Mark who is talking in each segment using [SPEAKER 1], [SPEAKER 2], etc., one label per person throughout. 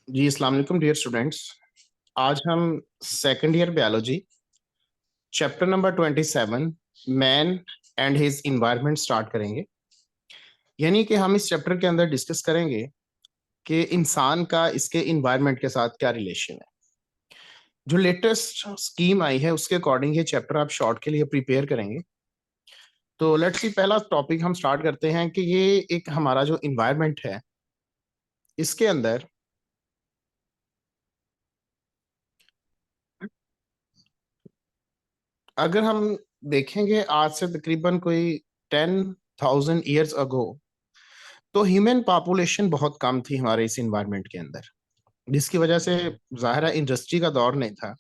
[SPEAKER 1] जी अस्सलाम वालेकुम dear students. आज हम second year biology chapter number 27 man and his environment start करेंगे। यानी कि हम इस चैप्टर के अंदर डिस्कस करेंगे कि इंसान का इसके इन्वायरमेंट के साथ क्या रिलेशन है। जो लेटेस्ट स्कीम आई है उसके अकॉर्डिंग ये चैप्टर आप शॉर्ट के लिए प्रिपेयर करेंगे। तो लेट्स सी, पहला टॉपिक हम स्टार्ट करते हैं कि ये एक हमारा जो इन्वायरमेंट है इसके अंदर अगर हम देखेंगे आज से तकरीबन कोई 10,000 ईयर्स अगो तो ह्यूमन पॉपुलेशन बहुत कम थी हमारे इस इन्वायरमेंट के अंदर, जिसकी वजह से ज़ाहिर है इंडस्ट्री का दौर नहीं था।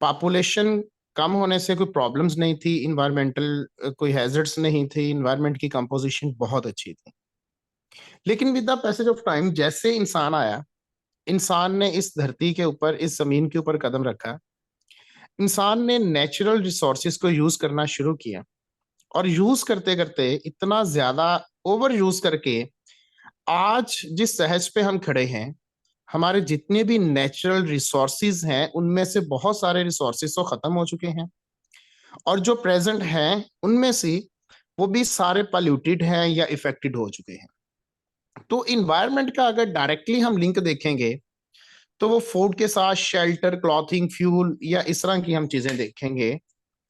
[SPEAKER 1] पॉपुलेशन कम होने से कोई प्रॉब्लम्स नहीं थी, इन्वायरमेंटल कोई हैजर्ड्स नहीं थी, इन्वायरमेंट की कंपोजिशन बहुत अच्छी थी। लेकिन with the passage of time जैसे इंसान आया, इंसान ने इस धरती के ऊपर, इस जमीन के ऊपर कदम रखा, इंसान ने नेचुरल रिसोर्सेज को यूज करना शुरू किया। और यूज करते करते इतना ज्यादा ओवर यूज करके आज जिस सहज पे हम खड़े हैं, हमारे जितने भी नेचुरल रिसोर्सेज हैं उनमें से बहुत सारे रिसोर्सेज तो खत्म हो चुके हैं, और जो प्रेजेंट हैं उनमें से वो भी सारे पॉल्यूटेड हैं या इफेक्टेड हो चुके हैं। तो इन्वायरमेंट का अगर डायरेक्टली हम लिंक देखेंगे तो वो फूड के साथ शेल्टर, क्लॉथिंग, फ्यूल या इस तरह की हम चीजें देखेंगे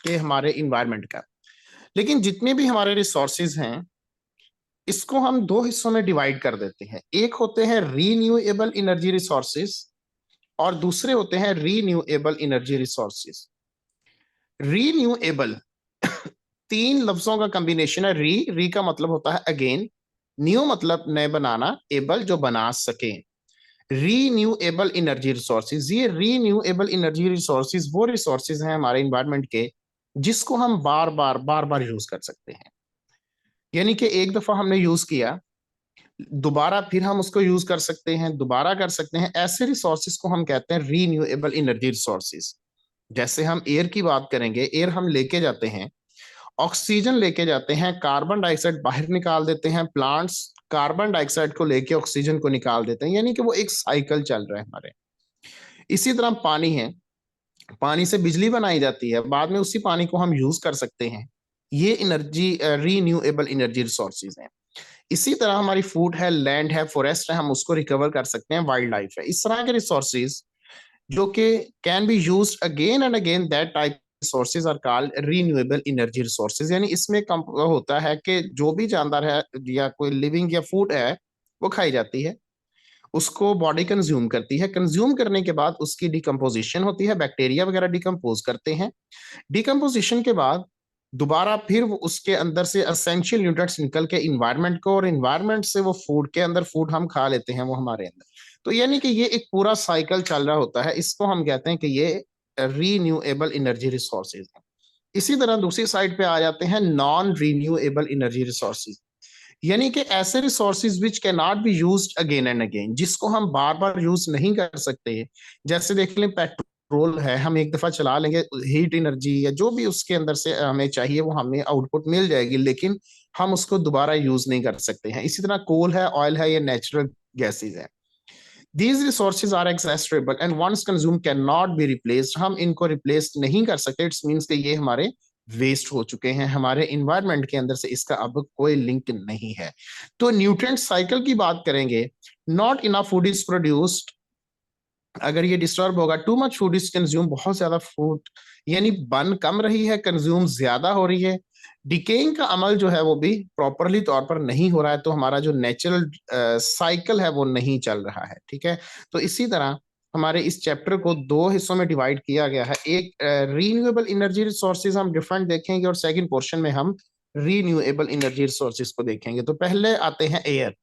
[SPEAKER 1] कि हमारे इन्वायरमेंट का। लेकिन जितने भी हमारे रिसोर्सेज हैं इसको हम दो हिस्सों में डिवाइड कर देते हैं। एक होते हैं रीन्यूएबल एनर्जी रिसोर्सेज और दूसरे होते हैं रीन्यूएबल एनर्जी रिसोर्सेज। रीन्यूएबल तीन लफ्जों का कॉम्बिनेशन है। री री का मतलब होता है अगेन, न्यू मतलब नए बनाना, एबल जो बना सके। रीन्यूएबल एनर्जी रिसोर्सेज, ये रीन्यूएबल एनर्जी रिसोर्सेज वो रिसोर्सेज हैं हमारे इन्वायरमेंट के जिसको हम बार बार यूज कर सकते हैं। यानी कि एक दफा हमने यूज किया, दोबारा फिर हम उसको यूज कर सकते हैं, दोबारा कर सकते हैं। ऐसे रिसोर्सेज को हम कहते हैं रीन्यूएबल एनर्जी रिसोर्सेज। जैसे हम एयर की बात करेंगे, एयर हम लेके जाते हैं, ऑक्सीजन लेके जाते हैं, कार्बन डाइऑक्साइड बाहर निकाल देते हैं, प्लांट्स कार्बन डाइऑक्साइड को लेके ऑक्सीजन को निकाल देते हैं, यानी कि वो एक साइकिल चल रहा है हमारे। इसी तरह पानी है, पानी से बिजली बनाई जाती है, बाद में उसी पानी को हम यूज कर सकते हैं। ये एनर्जी रीन्यूएबल एनर्जी रिसोर्सेज हैं। इसी तरह हमारी फूड है, लैंड है, फॉरेस्ट है, हम उसको रिकवर कर सकते हैं, वाइल्ड लाइफ है। इस तरह के रिसोर्सेज जो कि can be used again and again, that type resources are called renewable energy resources. यानी इसमें कम होता है कि जो भी जानदार है या कोई लिविंग या फूड है वो खाई जाती है, उसको बॉडी कंज्यूम करती है, कंज्यूम करने के बाद उसकी डिकम्पोजिशन होती है, बैक्टीरिया वगैरह डिकम्पोज करते हैं। डिकम्पोजिशन के बाद दोबारा फिर वो उसके अंदर से असेंशियल न्यूट्रिएंट्स निकल के इन्वायरमेंट को, और इन्वायरमेंट से वो फूड के अंदर फूड हम खा लेते हैं वो हमारे अंदर। तो यानी कि ये एक पूरा साइकिल चल रहा होता है, इसको हम कहते हैं कि ये रीन्यूएबल एनर्जी रिसोर्सेज है। इसी तरह दूसरी साइड पे आ जाते हैं नॉन रीन्यूएबल एनर्जी रिसोर्सेज, यानी कि ऐसे resources which can not B used again and again, जिसको हम बार बार यूज नहीं कर सकते। जैसे देख लें, पेट्रोल है, हम एक दफा चला लेंगे, हीट एनर्जी या जो भी उसके अंदर से हमें चाहिए वो हमें आउटपुट मिल जाएगी, लेकिन हम उसको दोबारा यूज नहीं कर सकते हैं। इसी तरह कोल है, ऑयल है, ये नेचुरल गैसेज है। These resources are exhaustible and once consume can not be replaced, हम इनको रिप्लेस नहीं कर सकते। इट्स मीन्स कि ये हमारे वेस्ट हो चुके हैं, हमारे इन्वायरमेंट के अंदर से इसका अब कोई लिंक नहीं है। तो न्यूट्रिएंट साइकिल की बात करेंगे, not enough food is produced, अगर ये डिस्टर्ब होगा, too much food is consume, बहुत ज्यादा फूड यानी बन कम रही है, कंज्यूम ज्यादा हो रही है, डिकेइंग का अमल जो है वो भी प्रॉपरली तौर पर नहीं हो रहा है, तो हमारा जो नेचुरल साइकिल है वो नहीं चल रहा है। ठीक है, तो इसी तरह हमारे इस चैप्टर को दो हिस्सों में डिवाइड किया गया है। एक रीन्यूएबल एनर्जी रिसोर्सेज हम डिफरेंट देखेंगे, और सेकंड पोर्शन में हम रीन्यूएबल एनर्जी रिसोर्सेज को देखेंगे। तो पहले आते हैं air.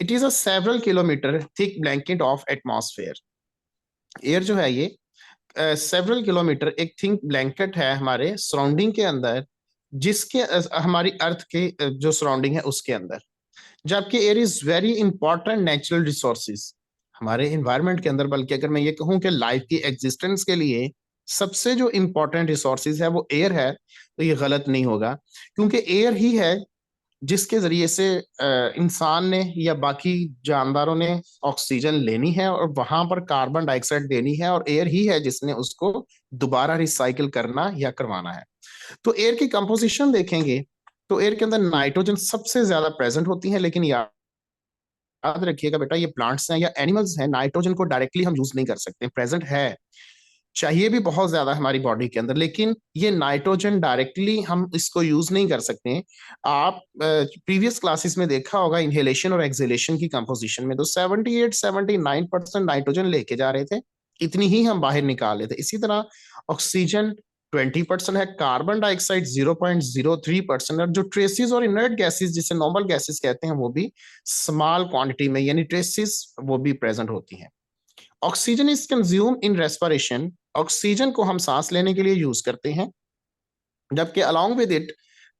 [SPEAKER 1] It is a several kilometre thick blanket of atmosphere. Air जो है ये सेवरल किलोमीटर एक थिंक ब्लैंकेट है हमारे सराउंडिंग के अंदर, जिसके हमारी अर्थ के जो सराउंडिंग है उसके अंदर। जबकि air is very important natural resources हमारे इन्वायरमेंट के अंदर, बल्कि अगर मैं ये कहूँ कि लाइफ की एग्जिस्टेंस के लिए सबसे जो इंपॉर्टेंट रिसोर्सेज है वो एयर है, तो ये गलत नहीं होगा, क्योंकि एयर ही है जिसके जरिए से इंसान ने या बाकी जानदारों ने ऑक्सीजन लेनी है और वहां पर कार्बन डाइऑक्साइड देनी है, और एयर ही है जिसने उसको दोबारा रिसाइकिल करना या करवाना है। तो एयर की कंपोजिशन देखेंगे तो एयर के अंदर नाइट्रोजन सबसे ज्यादा प्रेजेंट होती है, लेकिन याद रखिएगा बेटा, ये प्लांट्स हैं या एनिमल्स हैं, नाइट्रोजन को डायरेक्टली हम यूज नहीं कर सकते। प्रेजेंट है, चाहिए भी बहुत ज्यादा हमारी बॉडी के अंदर, लेकिन ये नाइट्रोजन डायरेक्टली हम इसको यूज नहीं कर सकते। आप प्रीवियस क्लासेस में देखा होगा इनहेलेशन और एक्सहेलेशन की कंपोजिशन में, तो 78-79% नाइट्रोजन लेके जा रहे थे, इतनी ही हम बाहर निकाल लेते। इसी तरह ऑक्सीजन 20% है, कार्बन डाइऑक्साइड 0.03%, और जो ट्रेसिस और इनर्ट गैसेस जिसे नॉर्मल गैसेस कहते हैं वो भी स्मॉल क्वांटिटी में, यानी ट्रेसिस वो भी प्रेजेंट होती हैं। Oxygen is consume in respiration, oxygen को हम सांस लेने के लिए यूज करते हैं, जबकि along with it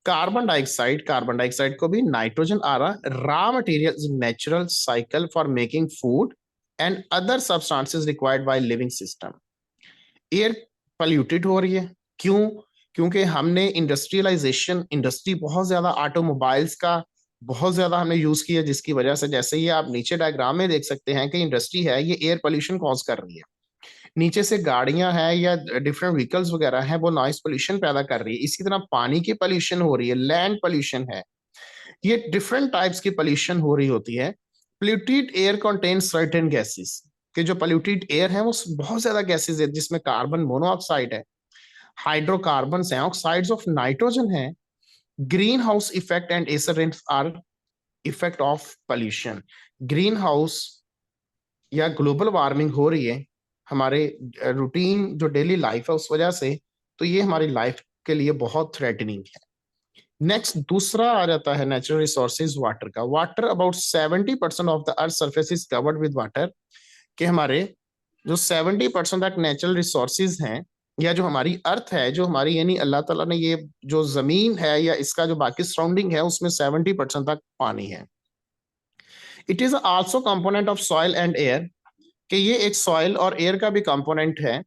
[SPEAKER 1] carbon dioxide को भी नाइट्रोजन आ रहा raw material is natural cycle for making food and other substances required by living system. Air polluted हो रही है, क्यों? क्योंकि हमने इंडस्ट्रियलाइजेशन, इंडस्ट्री बहुत ज्यादा, ऑटोमोबाइल्स का बहुत ज्यादा हमने यूज किया, जिसकी वजह से जैसे ये आप नीचे डायग्राम में देख सकते हैं कि इंडस्ट्री है ये एयर पोल्यूशन कॉज कर रही है। नीचे से गाड़ियां हैं या डिफरेंट व्हीकल्स वगैरह हैं, वो नॉइस पोल्यूशन पैदा कर रही है। इसी तरह पानी की पोल्यूशन हो रही है, लैंड पोल्यूशन है, ये डिफरेंट टाइप्स की पोल्यूशन हो रही होती है। Polluted air contain certain gases, कि जो पोल्यूटेड एयर है वो बहुत ज्यादा गैसेस है, जिसमें कार्बन मोनोऑक्साइड है, हाइड्रोकार्बन हैं, ऑक्साइड्स ऑफ नाइट्रोजन है, green house effect and Acer are effect of pollution. Green house या ग्लोबल वार्मिंग हो रही है हमारे रूटीन जो डेली लाइफ है उस वजह से, तो ये हमारी लाइफ के लिए बहुत थ्रेटनिंग है। नेक्स्ट दूसरा आ जाता है नेचुरल रिसोर्सेज वाटर का। Water, about 70% of the earth surface is covered with water, कि हमारे जो 70% तक नेचुरल रिसोर्सेज हैं, या जो हमारी अर्थ है, जो हमारी यानी अल्लाह ताला ने ये जो जमीन है या इसका जो बाकी सराउंडिंग है उसमें 70% तक पानी है। It is also component of soil and air, कि ये एक सॉइल और एयर का भी कंपोनेंट है,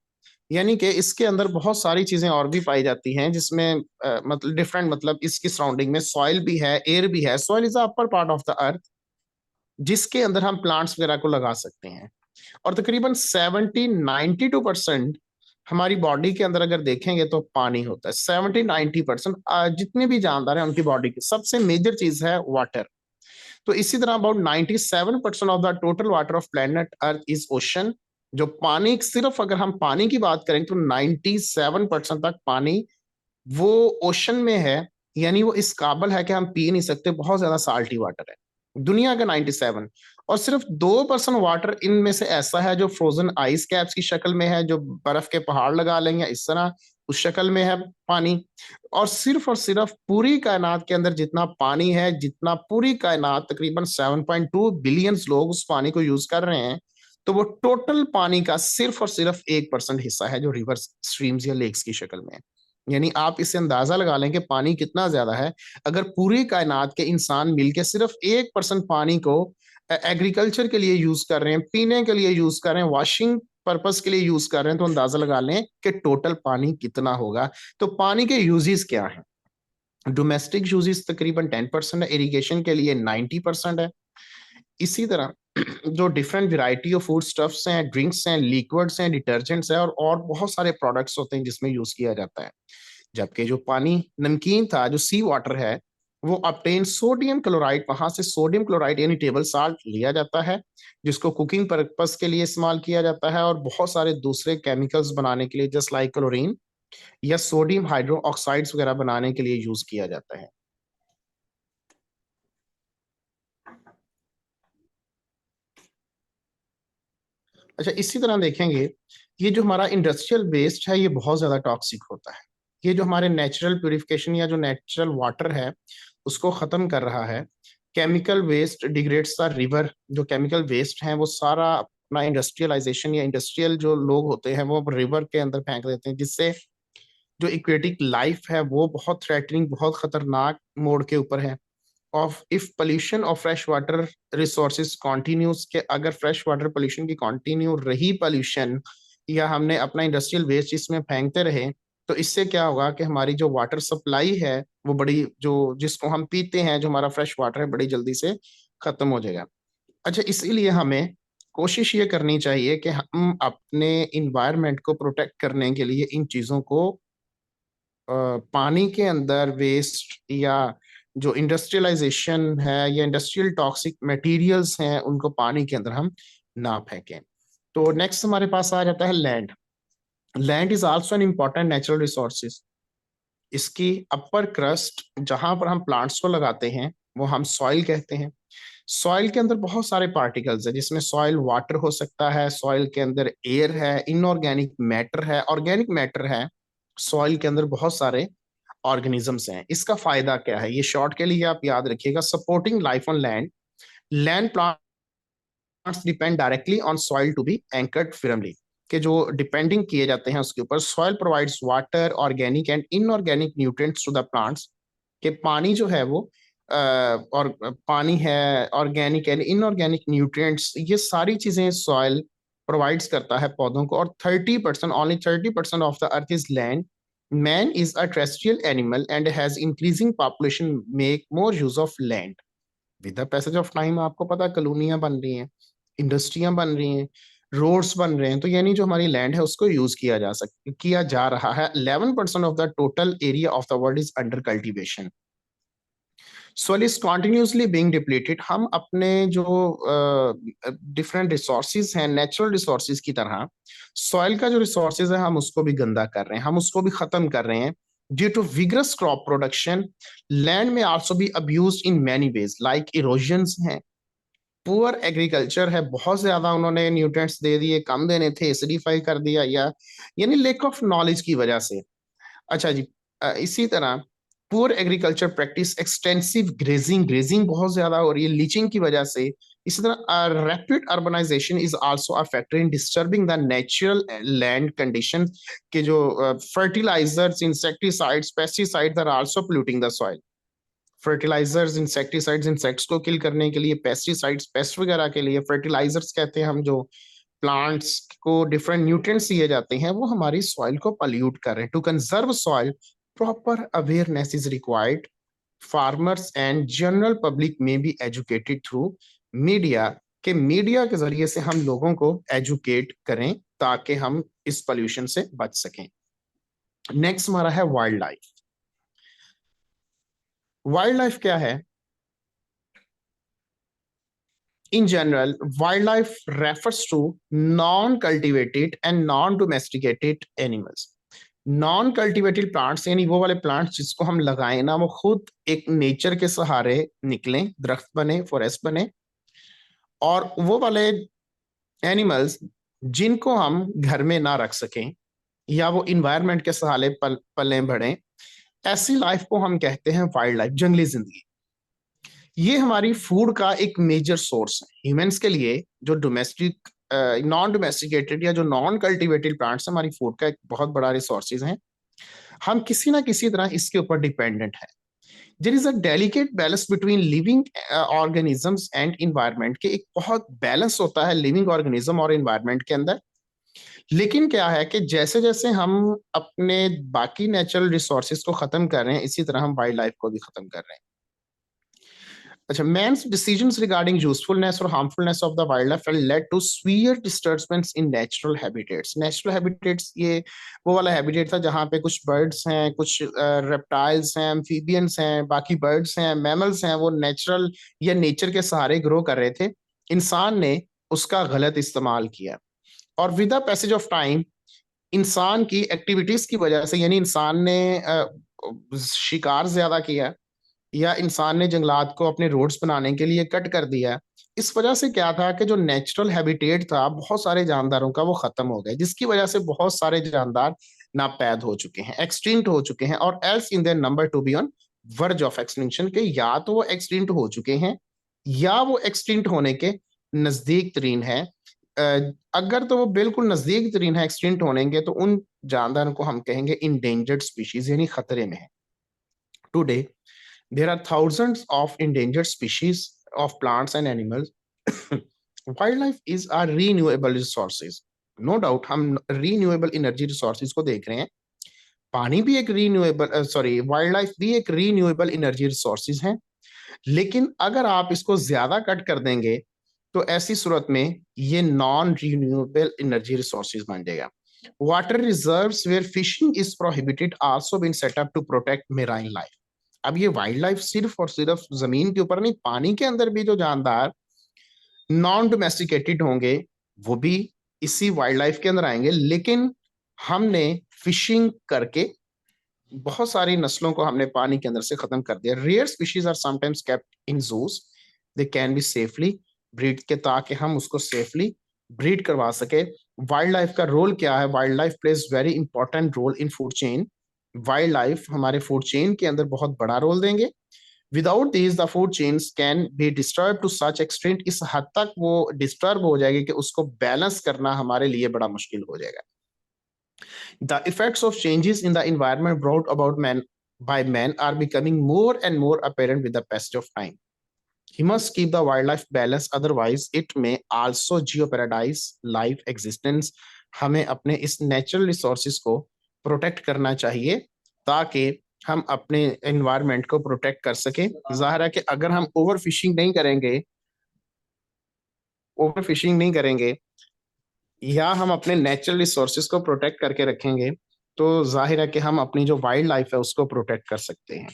[SPEAKER 1] यानी कि इसके अंदर बहुत सारी चीजें और भी पाई जाती हैं, जिसमें मतलब डिफरेंट, मतलब इसकी सराउंडिंग में सॉइल भी है, एयर भी है। Soil is the upper part of the earth, जिसके अंदर हम प्लांट्स वगैरह को लगा सकते हैं। और तकरीबन 70-92% हमारी बॉडी के अंदर अगर देखेंगे तो पानी होता है। 70-90% जितने भी जानदार हैं उनकी बॉडी की सबसे मेजर चीज है वाटर। तो इसी तरह about 97% of the total water of planet earth is ocean. जो पानी, सिर्फ अगर हम पानी की बात करें तो 97% तक पानी वो ओशन में है, यानी वो इस काबिल है कि हम पी नहीं सकते, बहुत ज्यादा साल्टी वाटर है दुनिया का 97। और सिर्फ 2% वाटर इनमें से ऐसा है जो फ्रोजन आइस कैप्स की शक्ल में है, जो बर्फ के पहाड़ लगा लेंगे इस तरह उस शक्ल में है पानी। और सिर्फ पूरी कायनात के अंदर जितना पानी है, जितना पूरी कायनात तकरीबन 7.2 बिलियन लोग उस पानी को यूज कर रहे हैं, तो वो टोटल पानी का सिर्फ और सिर्फ 1% हिस्सा है जो रिवर स्ट्रीम्स या लेक्स की शक्ल में है। यानी आप इससे अंदाजा लगा लें कि पानी कितना ज्यादा है। अगर पूरी कायनात के इंसान मिलके सिर्फ 1% पानी को एग्रीकल्चर के लिए यूज कर रहे हैं, पीने के लिए यूज कर रहे हैं, वॉशिंग पर्पस के लिए यूज कर रहे हैं, तो अंदाजा लगा लें कि टोटल पानी कितना होगा। तो पानी के यूजेस क्या हैं? डोमेस्टिक यूजेस तकरीबन 10% है, इरिगेशन के लिए 90% है। इसी तरह जो different variety of food stuffs हैं, ड्रिंक्स हैं, लिक्विड्स हैं, डिटर्जेंट्स हैं, और बहुत सारे प्रोडक्ट्स होते हैं जिसमें यूज किया जाता है। जबकि जो पानी नमकीन था, जो सी वाटर है, वो ऑब्टेन सोडियम क्लोराइड, वहां से सोडियम क्लोराइड यानी टेबल साल्ट लिया जाता है, जिसको कुकिंग पर्पस के लिए इस्तेमाल किया जाता है, और बहुत सारे दूसरे केमिकल्स बनाने के लिए, जस्ट लाइक क्लोरीन या सोडियम हाइड्रो ऑक्साइड्स वगैरह बनाने के लिए यूज किया जाता है। अच्छा, इसी तरह देखेंगे, ये जो हमारा इंडस्ट्रियल वेस्ट है ये बहुत ज्यादा टॉक्सिक होता है। ये जो हमारे नेचुरल प्यूरिफिकेशन या जो नेचुरल वाटर है उसको खत्म कर रहा है। Chemical waste degrades the river, जो केमिकल वेस्ट है वो सारा अपना इंडस्ट्रियलाइजेशन या इंडस्ट्रियल जो लोग होते हैं वो रिवर के अंदर फेंक देते हैं, जिससे जो इक्वेटिक लाइफ है वो बहुत थ्रेटनिंग, बहुत खतरनाक मोड़ के ऊपर है। Of if pollution of fresh water resources continuous, के अगर फ्रेश वाटर पोल्यूशन की कॉन्टिन्यू रही पोल्यूशन, या हमने अपना इंडस्ट्रियल वेस्ट इसमें फेंकते रहे, तो इससे क्या होगा कि हमारी जो वाटर सप्लाई है वो बड़ी, जो जिसको हम पीते हैं, जो हमारा फ्रेश वाटर है, बड़ी जल्दी से खत्म हो जाएगा। अच्छा, इसीलिए हमें कोशिश ये करनी चाहिए कि हम अपने इन्वायरमेंट को प्रोटेक्ट करने के लिए इन चीजों को पानी के अंदर वेस्ट या जो इंडस्ट्रियलाइजेशन है या इंडस्ट्रियल टॉक्सिक मटेरियल्स हैं उनको पानी के अंदर हम ना फेंकें। तो नेक्स्ट हमारे पास आ जाता है land. Land is also an important natural resources. इसकी अपर क्रस्ट जहां पर हम प्लांट्स को लगाते हैं वो हम सॉइल कहते हैं। सॉइल के अंदर बहुत सारे पार्टिकल्स है, जिसमें सॉइल वाटर हो सकता है, सॉइल के अंदर एयर है, इनऑर्गेनिक मैटर है, ऑर्गेनिक मैटर है। सॉइल के अंदर बहुत सारे ऑर्गेनिजम्स हैं। इसका फायदा क्या है, ये शॉर्ट के लिए आप याद रखिएगा। Supporting life on land. Land plants depend directly on soil to be anchored firmly, के जो डिपेंडिंग किए जाते हैं उसके ऊपर। Soil provides water, organic and inorganic nutrients to the plants. के पानी जो है वो और पानी है, ऑर्गेनिक एंड इनऑर्गेनिक न्यूट्रिएंट्स, ये सारी चीजें सॉइल प्रोवाइड्स करता है पौधों को। और 30%, only 30% of the earth is land. Man is a terrestrial animal and has increasing population make more use of land. With the passage of time आपको पता है कॉलोनियां बन रही हैं, इंडस्ट्रियां बन रही हैं, रोड्स बन रहे हैं, तो यानी जो हमारी लैंड है उसको यूज किया जा रहा है। 11% of the total area of the world is under cultivation. Soil is continuously being depleted. हम अपने जो डिफरेंट रिसोर्सेज हैं, नेचुरल रिसोर्सेज की तरह सॉइल का जो रिसोर्सेज है हम उसको भी गंदा कर रहे हैं, हम उसको भी खत्म कर रहे हैं। Due to vigorous crop production, land may also be abuse in many ways like erosions हैं। पुअर एग्रीकल्चर है, बहुत ज्यादा उन्होंने न्यूट्रिएंट्स दे दिए, कम देने थे, एसिडिफाई कर दिया, या यानी लेक ऑफ नॉलेज की वजह से। अच्छा जी, इसी तरह poor agriculture practice, extensive grazing, grazing बहुत ज्यादा हो रही है लीचिंग की वजह से। इसी तरह rapid urbanisation is also a factor in disturbing the natural land condition, के जो fertilisers, insecticides, pesticides are also polluting the soil. Fertilisers, insecticides, insects को किल करने के लिए, पेस्टिसाइड्स, पेस्ट वगैरह के लिए, फर्टिलाइजर्स कहते हैं हम जो प्लांट्स को डिफरेंट न्यूट्रिएंट्स दिए जाते हैं, वो हमारी सॉइल को पॉल्यूट कर रहे हैं। To conserve soil, proper awareness is required. Farmers and general public में बी एजुकेटेड थ्रू मीडिया, के मीडिया के जरिए से हम लोगों को एजुकेट करें ताकि हम इस पोल्यूशन से बच सकें। नेक्स्ट हमारा है वाइल्ड लाइफ। वाइल्ड लाइफ क्या है? In general, wildlife refers to non-cultivated and non-domesticated animals. Non cultivated plants यानी वो वाले प्लांट्स जिसको हम लगाएं ना, वो खुद एक नेचर के सहारे निकलें, दरख्त बने, फॉरेस्ट बने। और वो वाले एनिमल्स जिनको हम घर में ना रख सकें या वो इन्वायरमेंट के सहारे पले बढ़े, ऐसी लाइफ को हम कहते हैं वाइल्ड लाइफ, जंगली जिंदगी। ये हमारी फूड का एक मेजर सोर्स है ह्यूमंस के लिए। जो डोमेस्टिक, नॉन डोमेस्टिकेटेड या जो नॉन कल्टिवेटेड प्लांट्स हमारी फूड का एक बहुत बड़ा रिसोर्सेज हैं। हम किसी ना किसी तरह इसके ऊपर डिपेंडेंट है। There is a delicate balance between living organisms and environment, के एक बहुत बैलेंस होता है लिविंग ऑर्गेनिज्म और इन्वायरमेंट के अंदर। लेकिन क्या है कि जैसे जैसे हम अपने बाकी नेचुरल रिसोर्सेज को खत्म कर रहे हैं, इसी तरह हम वाइल्ड लाइफ को भी खत्म कर रहे हैं। अच्छा, man's decisions regarding usefulness or harmfulness of the wildlife have led to severe disturbance in natural habitats. Natural habitats ये वो वाला habitat था जहाँ पे कुछ birds हैं, कुछ reptiles हैं, amphibians हैं, बाकी birds हैं, mammals हैं, वो natural या nature के सहारे grow कर रहे थे। इंसान ने उसका गलत इस्तेमाल किया, और with the passage of time इंसान की एक्टिविटीज की वजह से, यानी इंसान ने शिकार ज्यादा किया या इंसान ने जंगलात को अपने रोड्स बनाने के लिए कट कर दिया, इस वजह से क्या था कि जो नेचुरल हैबिटेट था बहुत सारे जानदारों का वो खत्म हो गया, जिसकी वजह से बहुत सारे जानदार नापैद हो चुके हैं, एक्सटिंक्ट हो चुके हैं, और else in their number to be on verge of extinction, के या तो वो एक्सटिंक्ट हो चुके हैं या वो एक्सटिंक्ट होने के नजदीक तरीन है। अगर तो वो बिल्कुल नजदीक तरीन है एक्सटिंक्ट होने के, तो उन जानदारों को हम कहेंगे इंडेंजर्ड स्पीशीज, यानी खतरे में है। Today there are thousands of endangered species of plants and animals. Wildlife is a renewable resources. No doubt हम renewable energy resources को देख रहे हैं। पानी भी एक रीन्यूएबल, सॉरी, वाइल्ड लाइफ भी एक रीन्यूएबल एनर्जी रिसोर्सेज हैं। लेकिन अगर आप इसको ज्यादा कट कर देंगे तो ऐसी सूरत में ये नॉन रिन्यूएबल एनर्जी रिसोर्सेज बन जाएगा। Water reserves where fishing is prohibited also been set up to protect marine life. अब ये वाइल्ड लाइफ सिर्फ और सिर्फ जमीन के ऊपर नहीं, पानी के अंदर भी जो जानदार नॉन डोमेस्टिकेटेड होंगे वो भी इसी वाइल्ड लाइफ के अंदर आएंगे। लेकिन हमने फिशिंग करके बहुत सारी नस्लों को हमने पानी के अंदर से खत्म कर दिया। Rare species are sometimes kept in zoos, they can be safely breed के, ताकि हम उसको सेफली ब्रीड करवा सके। वाइल्ड लाइफ का रोल क्या है? Wild life plays very important role in food chain. Wild life हमारे फूड चेन के अंदर बहुत बड़ा रोल देंगे। Without this the food chains can be disturb to such extent, इस हद तक वो डिस्टर्ब हो जाएगी कि उसको बैलेंस करना हमारे लिए बड़ा मुश्किल हो जाएगा। The effects of changes in the environment brought about by man are becoming more and more apparent with the passage of time. He must keep the wildlife balance, otherwise it may also jeopardize life existence. हमें अपने इस natural resources को protect करना चाहिए ताकि हम अपने environment को प्रोटेक्ट कर सके। जाहिर है कि अगर हम ओवर फिशिंग नहीं करेंगे या हम अपने नेचुरल रिसोर्सेज को प्रोटेक्ट करके रखेंगे तो जाहिर है कि हम अपनी जो वाइल्ड लाइफ है उसको प्रोटेक्ट कर सकते हैं।